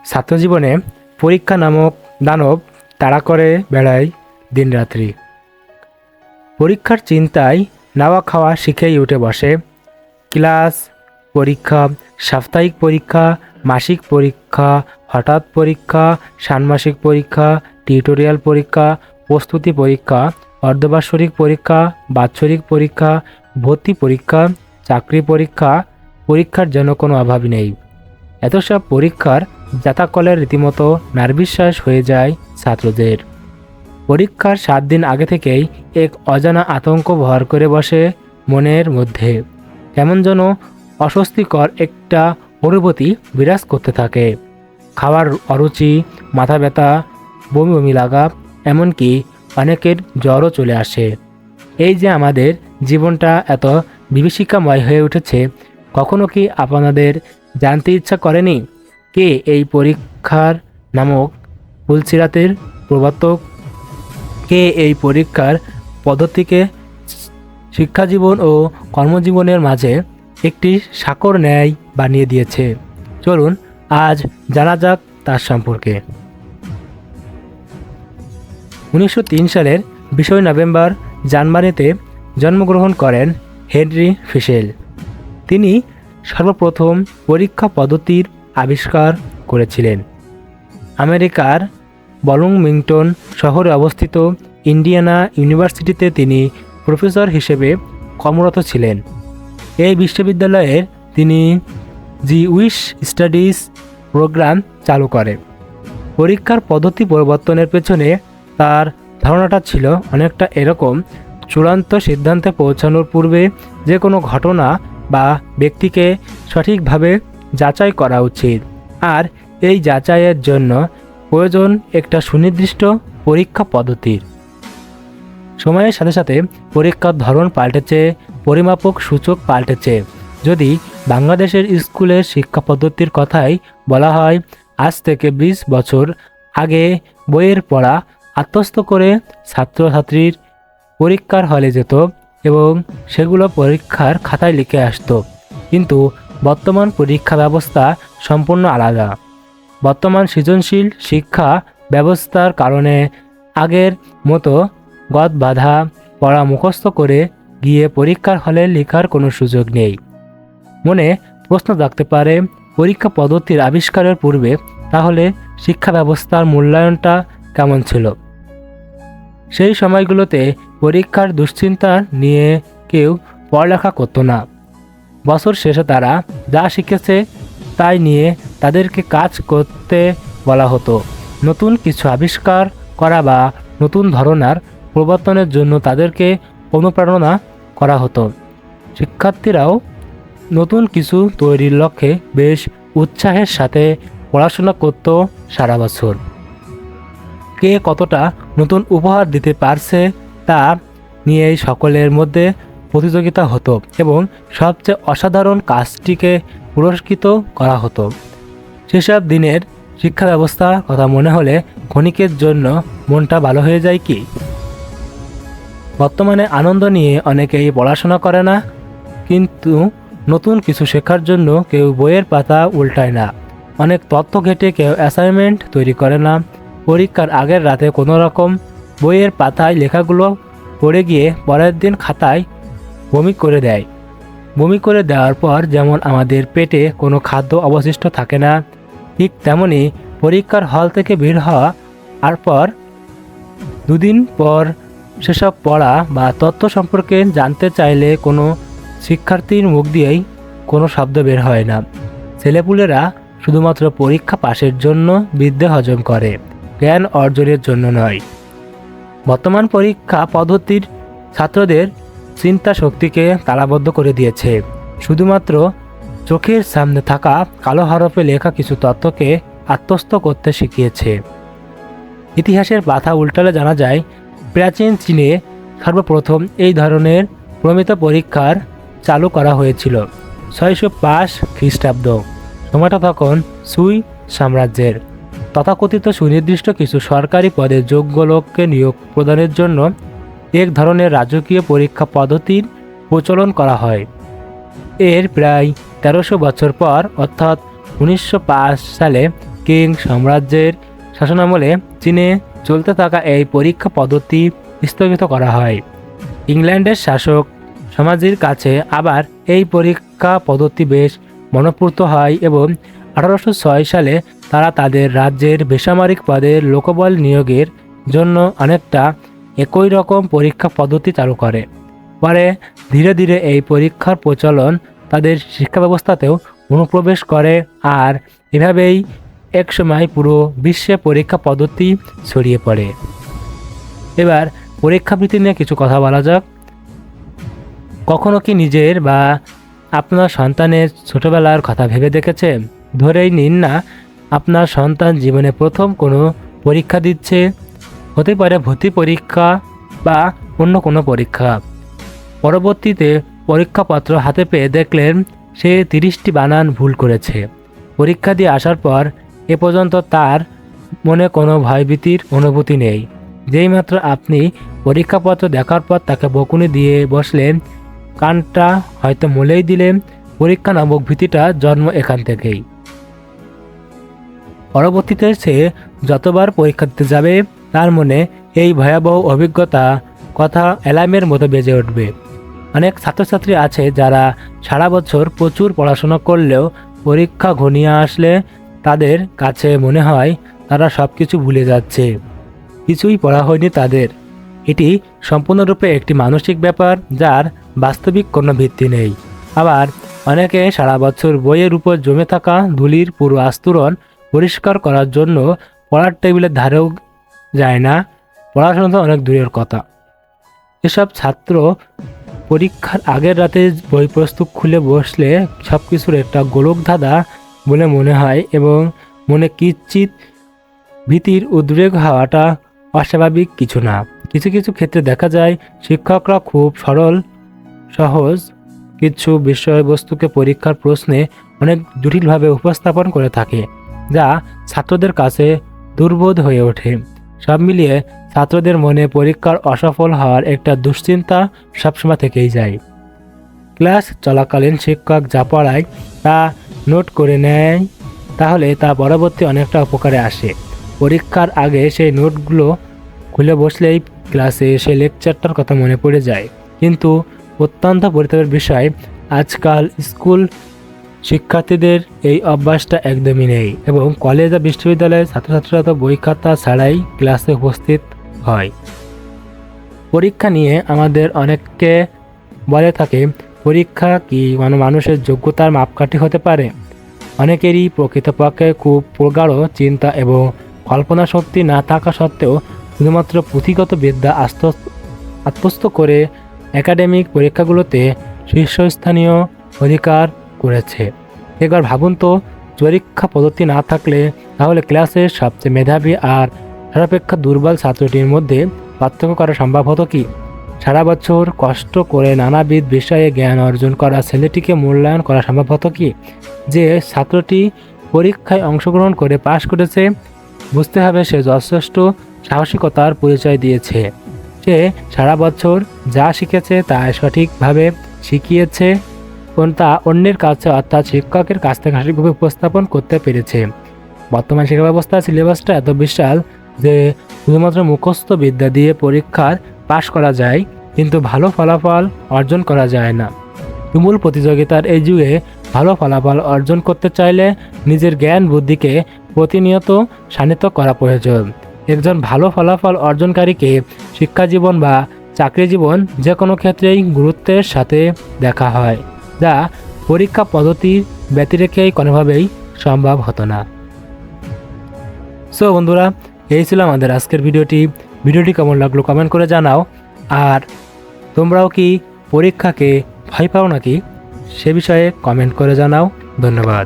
ছাত্রজীবনে পরীক্ষা নামক দানব তাড়া করে বেড়ায় দিনরাত্রি। পরীক্ষার চিন্তায় নাওয়া খাওয়া শিখেই উঠে বসে। ক্লাস, পরীক্ষা, সাপ্তাহিক পরীক্ষা, মাসিক পরীক্ষা, হঠাৎ পরীক্ষা, ষান্মাসিক পরীক্ষা, টিউটোরিয়াল পরীক্ষা, প্রস্তুতি পরীক্ষা, অর্ধবার্ষিক পরীক্ষা, বাৎসরিক পরীক্ষা, ভর্তি পরীক্ষা, চাকরি পরীক্ষা। পরীক্ষার যেন কোনো অভাব নেই। এত সব পরীক্ষার জাতাকলে রীতিমতো নার্ভিশ্বাস হয়ে যায় ছাত্রদের। পরীক্ষার 7 দিন আগে থেকেই এক অজানা আতঙ্ক ভর করে বসে মনের মধ্যে। কেমন যেন অস্বস্তিকর একটা অনুভূতি বিরাজ করতে থাকে। খাওয়ার অরুচি, মাথা ব্যথা, বমি বমি লাগা, এমনকি অনেকের জ্বরও চলে আসে। এই যে আমাদের জীবনটা এত বিভীষিকাময় হয়ে উঠেছে, কখনো কি আপনাদের জানতে ইচ্ছা করেনি কে এই পরীক্ষার নামক ফুলসিরাতের প্রবর্তক? কে এই পরীক্ষার পদ্ধতিকে শিক্ষাজীবন ও কর্মজীবনের মাঝে একটি সাঁকর ন্যায় বানিয়ে দিয়েছে? চলুন আজ জানা যাক তার সম্পর্কে। 1903 সালের 20 নভেম্বর জার্মানিতে জন্মগ্রহণ করেন হেনরি ফিশেল। তিনি সর্বপ্রথম পরীক্ষা পদ্ধতির আবিষ্কার করেছিলেন। আমেরিকার বলুংমিংটন শহরে অবস্থিত ইন্ডিয়ানা ইউনিভার্সিটিতে তিনি প্রফেসর হিসেবে কর্মরত ছিলেন। এই বিশ্ববিদ্যালয়ের তিনি জিউইশ স্টাডিজ প্রোগ্রাম চালু করে। পরীক্ষার পদ্ধতি পরিবর্তনের পেছনে তার ধারণাটা ছিল অনেকটা এরকম: চূড়ান্ত সিদ্ধান্তে পৌঁছানোর পূর্বে যে কোনো ঘটনা বা ব্যক্তিকে সঠিকভাবে যাচাই করা উচিত, আর এই যাচাইয়ের জন্য প্রয়োজন একটা সুনির্দিষ্ট পরীক্ষা পদ্ধতির। সময়ের সাথে সাথে পরীক্ষার ধরন পাল্টেছে, পরিমাপক সূচক পাল্টেছে। যদি বাংলাদেশের স্কুলের শিক্ষা পদ্ধতির কথাই বলা হয়, আজ থেকে 20 বছর আগে বইয়ের পড়া আত্মস্থ করে ছাত্রছাত্রীর পরীক্ষার হলে যেত এবং সেগুলো পরীক্ষার খাতায় লিখে আসতো। কিন্তু বর্তমান পরীক্ষা ব্যবস্থা সম্পূর্ণ আলাদা। বর্তমান সৃজনশীল শিক্ষা ব্যবস্থার কারণে আগের মতো গদ বাঁধা পড়া মুখস্থ করে গিয়ে পরীক্ষার হলে লেখার কোনো সুযোগ নেই। মনে প্রশ্ন জাগতে পারে, পরীক্ষা পদ্ধতির আবিষ্কারের পূর্বে তাহলে শিক্ষা ব্যবস্থার মূল্যায়নটা কেমন ছিল? সেই সময়গুলোতে পরীক্ষার দুশ্চিন্তা নিয়ে কেউ পড়ালেখা করতো না। বছর শেষে তারা যা শিখেছে তাই নিয়ে তাদেরকে কাজ করতে বলা হতো। নতুন কিছু আবিষ্কার করা বা নতুন ধারণার প্রবর্তনের জন্য তাদেরকে অনুপ্রেরণা করা হতো। শিক্ষার্থীরাও নতুন কিছু তৈরির লক্ষ্যে বেশ উৎসাহের সাথে পড়াশোনা করত সারা বছর। কে কতটা নতুন উপহার দিতে পারছে তা নিয়েই সকলের মধ্যে প্রতিযোগিতা হতো এবং সবচেয়ে অসাধারণ কাজটিকে পুরস্কৃত করা হতো। সেসব দিনের শিক্ষা ব্যবস্থার কথা মনে হলে ক্ষণিকের জন্য মনটা ভালো হয়ে যায় কি? বর্তমানে আনন্দ নিয়ে অনেকেই পড়াশোনা করে না, কিন্তু নতুন কিছু শেখার জন্য কেউ বইয়ের পাতা উল্টায় না, অনেক তথ্য ঘেটে কেউ অ্যাসাইনমেন্ট তৈরি করে না। পরীক্ষার আগের রাতে কোনো রকম বইয়ের পাতায় লেখাগুলো পড়ে গিয়ে পরের দিন খাতায় বমি করে দেয়। বমি করে দেওয়ার পর যেমন আমাদের পেটে কোনো খাদ্য অবশিষ্ট থাকে না, ঠিক তেমনি পরীক্ষার হল থেকে বের হওয়া আর পর 2 দিন পর সেসব পড়া বা তথ্য সম্পর্কে জানতে চাইলে কোনো শিক্ষার্থীর মুখ দিয়েই কোনো শব্দ বের হয় না। ছেলেপুলেরা শুধুমাত্র পরীক্ষা পাশের জন্য বিদ্যা হজম করে, জ্ঞান অর্জনের জন্য নয়। বর্তমান পরীক্ষা পদ্ধতির ছাত্রদের চিন্তা শক্তিকে তালাবদ্ধ করে দিয়েছে। শুধুমাত্র চোখের সামনে থাকা কালো হরফে লেখা কিছু তথ্যকে আত্মস্থ করতে শিখিয়েছে। ইতিহাসের পাতা উল্টালে জানা যায়, প্রাচীন চীনে সর্বপ্রথম এই ধরনের প্রমিত পরীক্ষার চালু করা হয়েছিল 605 খ্রিস্টাব্দ। সময়টা তখন সুই সাম্রাজ্যের। তথাকথিত সুনির্দিষ্ট কিছু সরকারি পদে যোগ্য লোককে নিয়োগ প্রদানের জন্য এক ধরনের রাজকীয় পরীক্ষা পদ্ধতির প্রচলন করা হয়। এর প্রায় 1300 বছর পর অর্থাৎ 1905 সালে কিং সাম্রাজ্যের শাসনামলে চীনে চলতে থাকা এই পরীক্ষা পদ্ধতি স্থগিত করা হয়। ইংল্যান্ডের শাসক সমাজের কাছে আবার এই পরীক্ষা পদ্ধতি বেশ মনোপুত হয় এবং 1806 সালে তারা তাদের রাজ্যের বেসামরিক পদের লোকবল নিয়োগের জন্য অনেকটা একই রকম পরীক্ষা পদ্ধতি চালু করে। পরে ধীরে ধীরে এই পরীক্ষার প্রচলন তাদের শিক্ষা ব্যবস্থাতেও অনুপ্রবেশ করে, আর এভাবেই একসময় পুরো বিশ্বে পরীক্ষা পদ্ধতি ছড়িয়ে পড়ে। এবার পরীক্ষাবৃত্তি নিয়ে কিছু কথা বলা যাক। কখনো কি নিজের বা আপনার সন্তানের ছোটবেলার কথা ভেবে দেখেছে? ধরেই নিন না আপনার সন্তান জীবনে প্রথম কোনো পরীক্ষা দিচ্ছে, হতে পারে ভর্তি পরীক্ষা বা অন্য কোনো পরীক্ষা। পরবর্তীতে পরীক্ষাপত্র হাতে পেয়ে দেখলেন সে 30টি বানান ভুল করেছে। পরীক্ষা দিয়ে আসার পর এ পর্যন্ত তার মনে কোনো ভয়ভীতির অনুভূতি নেই। যেইমাত্র আপনি পরীক্ষাপত্র দেখার পর তাকে বকুনি দিয়ে বসলেন, কানটা হয়তো মলেই দিলেন, পরীক্ষা নামক ভীতিটা জন্ম এখান থেকেই। পরবর্তীতে সে যতবার পরীক্ষা দিতে যাবে তার মনে এই ভয়াবহ অভিজ্ঞতা কথা অ্যালার্মের মতো বেজে উঠবে। অনেক ছাত্রছাত্রী আছে যারা সারা বছর প্রচুর পড়াশোনা করলেও পরীক্ষা ঘনিয়ে আসলে তাদের কাছে মনে হয় তারা সব কিছু ভুলে যাচ্ছে, কিছুই পড়া হয়নি তাদের। এটি সম্পূর্ণরূপে একটি মানসিক ব্যাপার যার বাস্তবিক কোনো ভিত্তি নেই। আবার অনেকে সারা বছর বইয়ের উপর জমে থাকা ধুলির পুরো আস্তরণ পরিষ্কার করার জন্য পড়ার টেবিলের ধারেও যায় না, পড়াশোনা তো অনেক দূরের কথা। এসব ছাত্র পরীক্ষার আগের রাতে বই পুস্তক খুলে বসলে সব কিছুর একটা গোলকধাঁধা বলে মনে হয় এবং মনে কিঞ্চিৎ ভীতির উদ্রেক হওয়াটা অস্বাভাবিক কিছু না। কিছু কিছু ক্ষেত্রে দেখা যায় শিক্ষকরা খুব সরল সহজ কিছু বিষয়বস্তুকে পরীক্ষার প্রশ্নে অনেক জটিলভাবে উপস্থাপন করে থাকে, যা ছাত্রদের কাছে দুর্বোধ হয়ে ওঠে। সব মিলিয়ে ছাত্রদের মনে পরীক্ষার অসফল হওয়ার একটা দুশ্চিন্তা সবসময় থেকেই যায়। ক্লাস চলাকালীন শিক্ষক যা পড়ায় তা নোট করে নেয়, তাহলে তা পরবর্তী অনেকটা উপকারে আসে। পরীক্ষার আগে সেই নোটগুলো খুলে বসলেই ক্লাসে সেই লেকচারটার কথা মনে পড়ে যায়। কিন্তু অত্যন্ত পরিতাপের বিষয়, আজকাল স্কুল শিক্ষার্থীদের এই অভ্যাসটা একদমই নেই এবং কলেজ বা বিশ্ববিদ্যালয়ের ছাত্রছাত্রীরা তো বই খাতা ছাড়াই ক্লাসে উপস্থিত হয়। পরীক্ষা নিয়ে আমাদের অনেককে বলে থাকে পরীক্ষা কি মানুষের যোগ্যতার মাপকাঠি হতে পারে? অনেকেরই প্রকৃতপক্ষে খুব প্রগাঢ় চিন্তা এবং কল্পনা শক্তি না থাকা সত্ত্বেও শুধুমাত্র পুঁথিগত বিদ্যা আত্মস্থ করে একাডেমিক পরীক্ষাগুলোতে শীর্ষস্থানীয় অধিকার করেছে। একবার ভাবুন তো, পরীক্ষা পদ্ধতি না থাকলে তাহলে ক্লাসের সবচেয়ে মেধাবী আর সর্বাপেক্ষা দুর্বল ছাত্রটির মধ্যে পার্থক্য করা সম্ভব হতো কি? সারা বছর কষ্ট করে নানাবিধ বিষয়ে জ্ঞান অর্জন করা ছেলেটিকে মূল্যায়ন করা সম্ভব হতো কি? যে ছাত্রটি পরীক্ষায় অংশগ্রহণ করে পাশ করেছে, বুঝতে হবে সে যথেষ্ট সাহসিকতার পরিচয় দিয়েছে। সে সারা বছর যা শিখেছে তা সঠিকভাবে শিখিয়েছে, তা অন্যের কাছে অর্থাৎ শিক্ষকের কাছ থেকে সঠিকভাবে উপস্থাপন করতে পেরেছে। বর্তমান শিক্ষা ব্যবস্থার সিলেবাসটা এত বিশাল যে শুধুমাত্র মুখস্থ বিদ্যা দিয়ে পরীক্ষার পাশ করা যায়, কিন্তু ভালো ফলাফল অর্জন করা যায় না। তুমুল প্রতিযোগিতার এই যুগে ভালো ফলাফল অর্জন করতে চাইলে নিজের জ্ঞান বুদ্ধিকে প্রতিনিয়ত শানিত করা প্রয়োজন। একজন ভালো ফলাফল অর্জনকারীকে শিক্ষা জীবন বা চাকরি জীবন যে কোনো ক্ষেত্রেই গুরুত্বের সাথে দেখা হয়, যা পরীক্ষা পদ্ধতির ব্যতিরেকেই কোনোভাবেই সম্ভব হতো না। সো বন্ধুরা, এই ছিল আমাদের আজকের ভিডিওটি কেমন লাগলো কমেন্ট করে জানাও। আর তোমরাও কি পরীক্ষাকে ভয় পাও নাকি সে বিষয়ে কমেন্ট করে জানাও। ধন্যবাদ।